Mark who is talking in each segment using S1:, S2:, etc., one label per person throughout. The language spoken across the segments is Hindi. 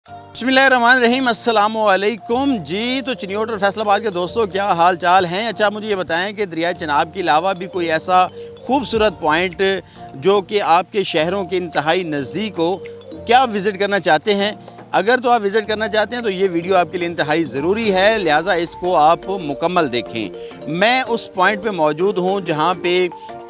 S1: बिस्मिल्लाहिर्रहमानिर्रहीम, अस्सलामुअलैकुम जी। तो चिन्योट और फैसलाबाद के दोस्तों, क्या हाल चाल हैं? अच्छा, मुझे ये बताएं कि दरिया चिनाब के अलावा भी कोई ऐसा खूबसूरत पॉइंट जो कि आपके शहरों के इंतहाई नज़दीक हो, क्या विज़िट करना चाहते हैं? अगर तो आप विज़िट करना चाहते हैं तो ये वीडियो आपके लिए इंतहाई ज़रूरी है, लिहाजा इसको आप मुकम्मल देखें। मैं उस पॉइंट पे मौजूद हूँ जहाँ पे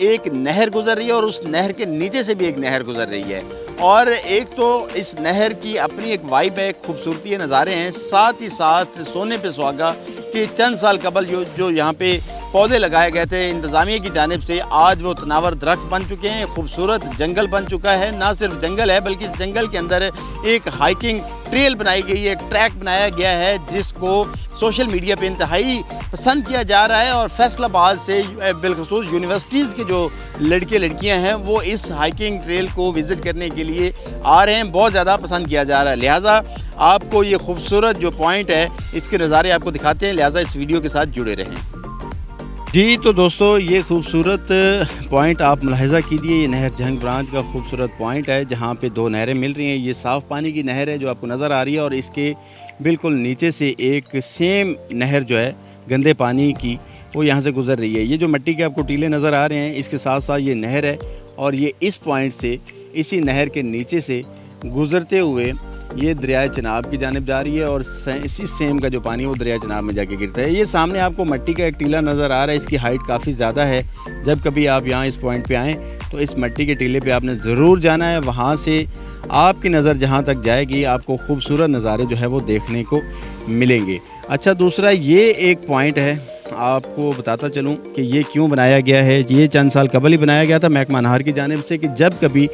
S1: एक नहर गुज़र रही है और उस नहर के नीचे से भी एक नहर गुज़र रही है। और एक तो इस नहर की अपनी एक वाइब है, खूबसूरती है, नज़ारे हैं, साथ ही साथ सोने पे सुहागा कि चंद साल कबल जो यहाँ पे पौधे लगाए गए थे इंतज़ामिया की जानिब से, आज वो तनावर दरख्त बन चुके हैं, खूबसूरत जंगल बन चुका है। ना सिर्फ जंगल है बल्कि इस जंगल के अंदर एक हाइकिंग ट्रेल बनाई गई है, एक ट्रैक बनाया गया है जिसको सोशल मीडिया पे इंतहाई पसंद किया जा रहा है। और फैसलाबाद से बिलखसूस यूनिवर्सिटीज़ के जो लड़के लड़कियां हैं वो इस हाइकिंग ट्रेल को विज़िट करने के लिए आ रहे हैं, बहुत ज़्यादा पसंद किया जा रहा है। लिहाजा आपको ये खूबसूरत जो पॉइंट है इसके नज़ारे आपको दिखाते हैं, लिहाजा इस वीडियो के साथ जुड़े रहें जी। तो दोस्तों, ये खूबसूरत पॉइंट आप मुलाहिज़ा कीजिए, ये नहर जंग ब्रांच का खूबसूरत पॉइंट है जहाँ पे दो नहरें मिल रही हैं। ये साफ़ पानी की नहर है जो आपको नज़र आ रही है और इसके बिल्कुल नीचे से एक सेम नहर जो है गंदे पानी की, वो यहाँ से गुज़र रही है। ये जो मिट्टी के आपको टीले नज़र आ रहे हैं, इसके साथ साथ ये नहर है और ये इस पॉइंट से, इसी नहर के नीचे से गुज़रते हुए ये दरिया चिनाब की जानिब जा रही है और इसी सेम का जो पानी है वो दरिया चिनाब में जाके गिरता है। ये सामने आपको मिट्टी का एक टीला नज़र आ रहा है, इसकी हाइट काफ़ी ज़्यादा है। जब कभी आप यहाँ इस पॉइंट पे आएँ तो इस मिट्टी के टीले पे आपने ज़रूर जाना है, वहाँ से आपकी नज़र जहाँ तक जाएगी आपको खूबसूरत नज़ारे जो है वो देखने को मिलेंगे। अच्छा, दूसरा ये एक पॉइंट है, आपको बताता चलूँ कि ये क्यों बनाया गया है। ये चंद साल कबल ही बनाया गया था महकमा नहर की जानिब से कि जब कभी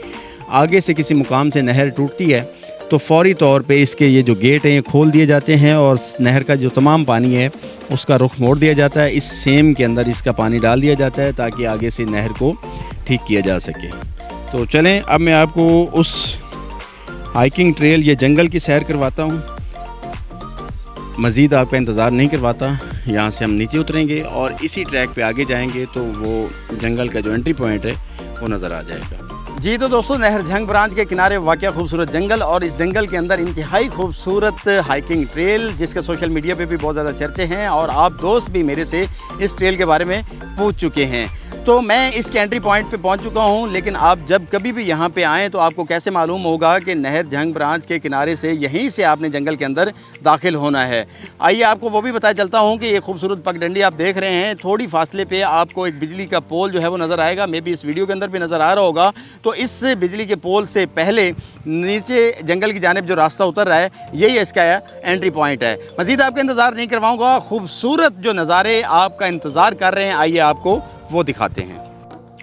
S1: आगे से किसी मुकाम से नहर टूटती है तो फ़ौरी तौर पे इसके ये जो गेट हैं ये खोल दिए जाते हैं और नहर का जो तमाम पानी है उसका रुख मोड़ दिया जाता है, इस सेम के अंदर इसका पानी डाल दिया जाता है ताकि आगे से नहर को ठीक किया जा सके। तो चलें, अब मैं आपको उस हाइकिंग ट्रेल, ये जंगल की सैर करवाता हूँ। मज़ीद आपका इंतज़ार नहीं करवाता, यहाँ से हम नीचे उतरेंगे और इसी ट्रैक पे आगे जाएंगे तो वो जंगल का जो एंट्री पॉइंट है वो नज़र आ जाएगा जी। तो दोस्तों, नहर जंग ब्रांच के किनारे वाक़या खूबसूरत जंगल और इस जंगल के अंदर इंतहाई खूबसूरत हाइकिंग ट्रेल जिसके सोशल मीडिया पे भी बहुत ज़्यादा चर्चे हैं और आप दोस्त भी मेरे से इस ट्रेल के बारे में पूछ चुके हैं। तो मैं इसके एंट्री पॉइंट पे पहुंच चुका हूं, लेकिन आप जब कभी भी यहां पे आएँ तो आपको कैसे मालूम होगा कि नहर जंग ब्रांच के किनारे से यहीं से आपने जंगल के अंदर दाखिल होना है। आइए आपको वो भी बताया चलता हूं कि ये खूबसूरत पगडंडी आप देख रहे हैं, थोड़ी फासले पे आपको एक बिजली का पोल जो है वो नज़र आएगा, मे बी इस वीडियो के अंदर भी नज़र आ रहा होगा। तो इस बिजली के पोल से पहले नीचे जंगल की जानिब जो रास्ता उतर रहा है यही इसका एंट्री पॉइंट है। मज़ीद आपका इंतज़ार नहीं करवाऊँगा, खूबसूरत जो नज़ारे आपका इंतज़ार कर रहे हैं, आइए आपको वो दिखाते हैं।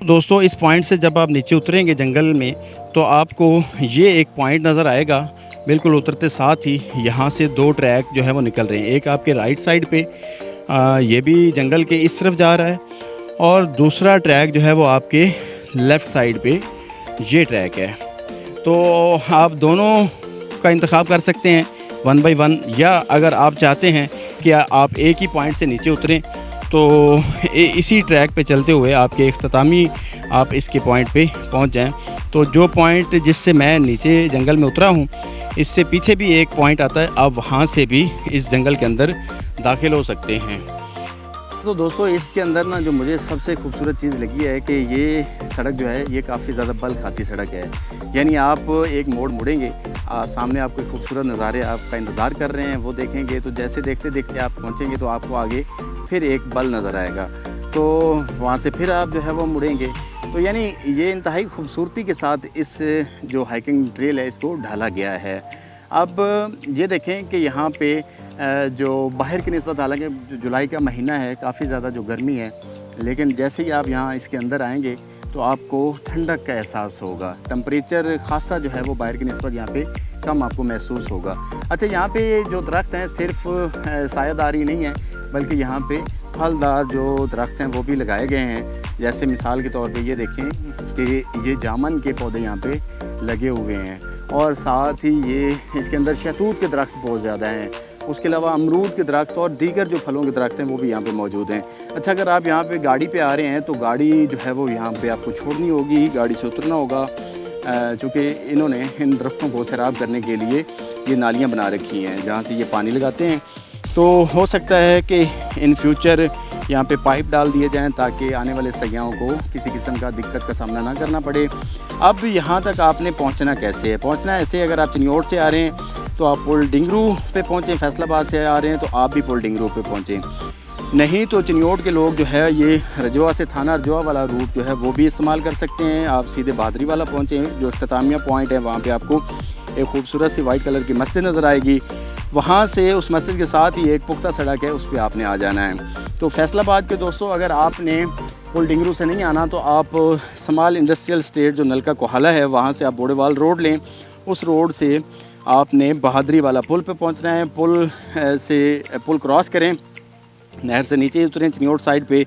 S1: दोस्तों, इस पॉइंट से जब आप नीचे उतरेंगे जंगल में तो आपको ये एक पॉइंट नज़र आएगा। बिल्कुल उतरते साथ ही यहाँ से दो ट्रैक जो है वो निकल रहे हैं, एक आपके राइट साइड पे ये भी जंगल के इस तरफ जा रहा है और दूसरा ट्रैक जो है वो आपके लेफ़्ट साइड पे ये ट्रैक है। तो आप दोनों का इंतखाब कर सकते हैं 1 बाय 1, या अगर आप चाहते हैं कि आप एक ही पॉइंट से नीचे उतरें तो इसी ट्रैक पे चलते हुए आपके इख्तितामी आप इसके पॉइंट पे पहुंच जाएं। तो जो पॉइंट जिससे मैं नीचे जंगल में उतरा हूं, इससे पीछे भी एक पॉइंट आता है, आप वहां से भी इस जंगल के अंदर दाखिल हो सकते हैं। तो दोस्तों, इसके अंदर ना जो मुझे सबसे खूबसूरत चीज़ लगी है कि ये सड़क जो है ये काफ़ी ज़्यादा बल खाती सड़क है। यानी आप एक मोड़ मुड़ेंगे, सामने आपको एक खूबसूरत नज़ारे आपका इंतज़ार कर रहे हैं, वो देखेंगे तो जैसे देखते देखते आप पहुँचेंगे तो आपको आगे फिर एक बल नज़र आएगा, तो वहाँ से फिर आप जो है वो मुड़ेंगे। तो यानी ये इंतहाई खूबसूरती के साथ इस जो हाइकिंग ट्रेल है इसको ढाला गया है। अब ये देखें कि यहाँ पे जो बाहर की निस्बत, हालांकि जुलाई का महीना है, काफ़ी ज़्यादा जो गर्मी है, लेकिन जैसे ही आप यहाँ इसके अंदर आएंगे तो आपको ठंडक का एहसास होगा। टेम्परेचर खासा जो है वो बाहर की निस्बत यहाँ पे कम आपको महसूस होगा। अच्छा, यहाँ पे जो दरख्त हैं सिर्फ सायादारी नहीं है बल्कि यहाँ पे फलदार जो दरख्त हैं वो भी लगाए गए हैं। जैसे मिसाल के तौर पे ये देखें कि ये जामुन के पौधे यहाँ पे लगे हुए हैं और साथ ही ये इसके अंदर शहतूत के दरख्त बहुत ज़्यादा हैं। उसके अलावा अमरूद के दरख्त और दीगर जो फलों के दरख्त हैं वो भी यहाँ पे मौजूद हैं। अच्छा, अगर आप यहाँ पे गाड़ी पे आ रहे हैं तो गाड़ी जो है वो यहाँ पे आपको छोड़नी होगी, गाड़ी से उतरना होगा, चूँकि इन्होंने इन दरख्तों को सैराब करने के लिए ये नालियाँ बना रखी हैं जहाँ से ये पानी लगाते हैं। तो हो सकता है कि इन फ्यूचर यहाँ पे पाइप डाल दिए जाएं ताकि आने वाले सयाहों को किसी किस्म का दिक्कत का सामना ना करना पड़े। अब यहाँ तक आपने पहुँचना कैसे है? पहुँचना ऐसे, अगर आप चिन्योट से आ रहे हैं तो आप पुल डिंगरू पे पहुँचें, फैसलाबाद से आ रहे हैं तो आप भी पुल डिंगरू पे पहुँचें। नहीं तो चिन्योट के लोग जो है ये रजवा से थाना रजवा वाला रूट जो है वो भी इस्तेमाल कर सकते हैं। आप सीधे बहादरी वाला पहुँचें, जो इख्तितामिया पॉइंट है वहाँ पे आपको एक खूबसूरत सी वाइट कलर की मस्जिद नज़र आएगी। वहाँ से उस मस्जिद के साथ ही एक पुख्ता सड़क है, उस पर आपने आ जाना है। तो फैसलाबाद के दोस्तों, अगर आपने पुल डिंगरू से नहीं आना तो आप समाल इंडस्ट्रियल स्टेट जो नलका कोहाला है वहाँ से आप बोड़ेवाल रोड लें। उस रोड से आपने बहादरी वाला पुल पे पहुँचना है। पुल क्रॉस करें, नहर से नीचे उतरें चिन्योट साइड पे,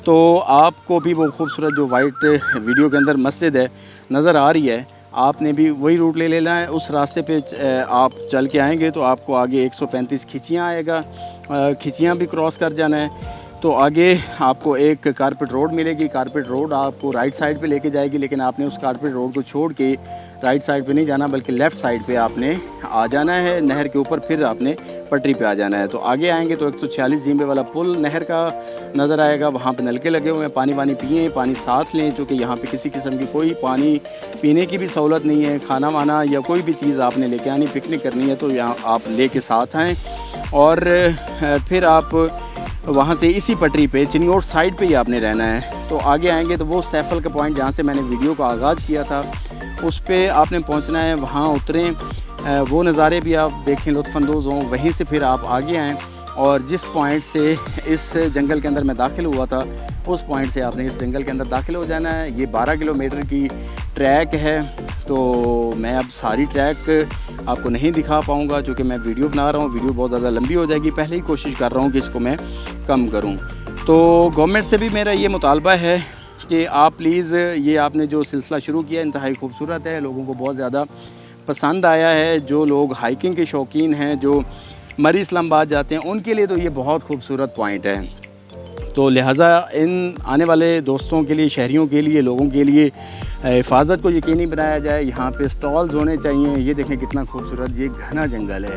S1: तो आपको भी वो खूबसूरत जो वाइट वीडियो के अंदर मस्जिद है नज़र आ रही है, आपने भी वही रूट ले लेना है। उस रास्ते पे आप चल के आएंगे तो आपको आगे 135 खिचियाँ आएगा, खिचियाँ भी क्रॉस कर जाना है। तो आगे आपको एक कारपेट रोड मिलेगी। कारपेट रोड आपको राइट साइड पे लेके जाएगी, लेकिन आपने उस कारपेट रोड को छोड़ के राइट साइड पे नहीं जाना बल्कि लेफ़्ट साइड पे आपने आ जाना है नहर के ऊपर, फिर आपने पटरी पे आ जाना है। तो आगे आएंगे तो 146 जींबे वाला पुल नहर का नज़र आएगा। वहाँ पे नलके लगे हुए हैं, पानी पिए, पानी साथ लें, चूँकि यहाँ पे किसी किस्म की कोई पानी पीने की भी सहूलत नहीं है। खाना वाना या कोई भी चीज़ आपने लेके आनी, पिकनिक करनी है तो यहाँ आप ले के साथ आएँ। और फिर आप वहाँ से इसी पटरी पे चिन्योट साइड पे ही आपने रहना है। तो आगे आएंगे तो वो सैफल का पॉइंट जहाँ से मैंने वीडियो का आगाज़ किया था उस पे आपने पहुँचना है। वहाँ उतरें, वो नज़ारे भी आप देखें, लुत्फ़अंदोज़ हों। वहीं से फिर आप आगे आएँ और जिस पॉइंट से इस जंगल के अंदर मैं दाखिल हुआ था उस पॉइंट से आपने इस जंगल के अंदर दाखिल हो जाना है। ये 12 किलोमीटर की ट्रैक है। तो मैं अब सारी ट्रैक आपको नहीं दिखा पाऊँगा क्योंकि मैं वीडियो बना रहा हूँ, वीडियो बहुत ज़्यादा लंबी हो जाएगी। पहले ही कोशिश कर रहा हूँ कि इसको मैं कम करूँ। तो गवर्नमेंट से भी मेरा ये मुतालबा है कि आप प्लीज़, ये आपने जो सिलसिला शुरू किया इंतहाई खूबसूरत है, लोगों को बहुत ज़्यादा पसंद आया है। जो लोग हाइकिंग के शौकीन हैं, जो मरी इस्लामाबाद जाते हैं, उनके लिए तो ये बहुत खूबसूरत पॉइंट है। तो लिहाजा इन आने वाले दोस्तों के लिए, शहरियों के लिए, लोगों के लिए हिफाजत को यकीनी बनाया जाए। यहाँ पे स्टॉल्स होने चाहिए। ये देखें कितना खूबसूरत ये घना जंगल है,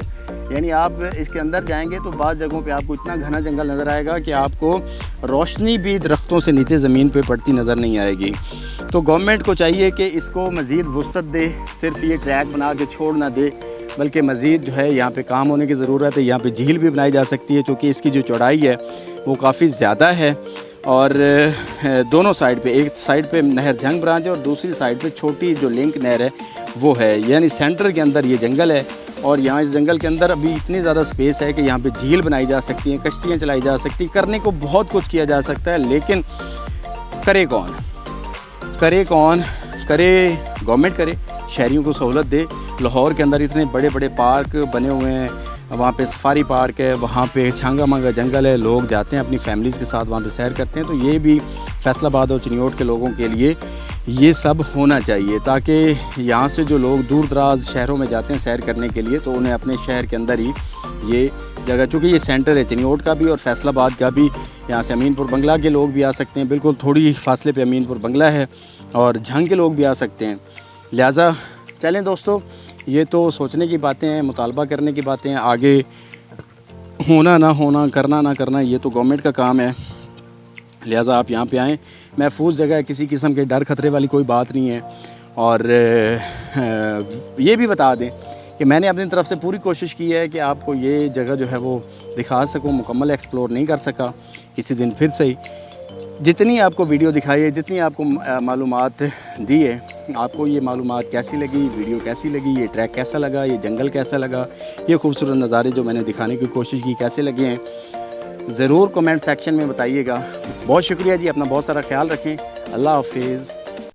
S1: यानी आप इसके अंदर जाएंगे तो बाज़ जगहों पे आपको इतना घना जंगल नज़र आएगा कि आपको रोशनी भी दरख्तों से नीचे ज़मीन पे पड़ती नज़र नहीं आएगी। तो गवर्नमेंट को चाहिए कि इसको मज़ीद वुसअत दे, सिर्फ ये ट्रैक बना के छोड़ ना दे, बल्कि मज़ीद जो है यहाँ पे काम होने की ज़रूरत है। यहाँ पे झील भी बनाई जा सकती है क्योंकि इसकी जो चौड़ाई है वो काफ़ी ज़्यादा है। और दोनों साइड पे, एक साइड पे नहर झंग ब्रांच है और दूसरी साइड पे छोटी जो लिंक नहर है वो है, यानी सेंटर के अंदर ये जंगल है। और यहाँ इस जंगल के अंदर अभी इतनी ज़्यादा स्पेस है कि यहाँ पे झील बनाई जा सकती हैं, कश्तियाँ चलाई जा सकती, करने को बहुत कुछ किया जा सकता है। लेकिन करे कौन? करे गवर्नमेंट करे, शहरियों को सहूलत दे। लाहौर के अंदर इतने बड़े बड़े पार्क बने हुए हैं, वहाँ पे सफारी पार्क है, वहाँ पे छांगा मांगा जंगल है, लोग जाते हैं अपनी फैमिलीज़ के साथ वहाँ पे सैर करते हैं। तो ये भी फैसलाबाद और चिन्योट के लोगों के लिए ये सब होना चाहिए, ताकि यहाँ से जो लोग दूर दराज शहरों में जाते हैं सैर करने के लिए तो उन्हें अपने शहर के अंदर ही ये जगह, चूँकि ये सेंटर है चिन्योट का भी और फैसलाबाद का भी, यहाँ से अमीनपुर बंगला के लोग भी आ सकते हैं, बिल्कुल थोड़ी फासले पे अमीनपुर बंगला है, और झंग के लोग भी आ सकते हैं। लिहाजा चलें दोस्तों, ये तो सोचने की बातें हैं, मुतालबा करने की बातें हैं। आगे होना ना होना, करना ना करना, ये तो गवर्नमेंट का काम है। लिहाजा आप यहाँ पे आएँ, महफूज जगह है, किसी किस्म के डर खतरे वाली कोई बात नहीं है। और ये भी बता दें कि मैंने अपनी तरफ से पूरी कोशिश की है कि आपको ये जगह जो है वो दिखा सकूँ, मुकम्मल एक्सप्लोर नहीं कर सका, किसी दिन फिर से ही जितनी आपको वीडियो दिखाई है, जितनी आपको मालूमात दी है, आपको ये मालूमात कैसी लगी, वीडियो कैसी लगी, ये ट्रैक कैसा लगा, ये जंगल कैसा लगा, ये खूबसूरत नज़ारे जो मैंने दिखाने की कोशिश की कैसे लगे हैं, ज़रूर कमेंट सेक्शन में बताइएगा। बहुत शुक्रिया जी, अपना बहुत सारा ख्याल रखें। अल्लाह हाफिज़।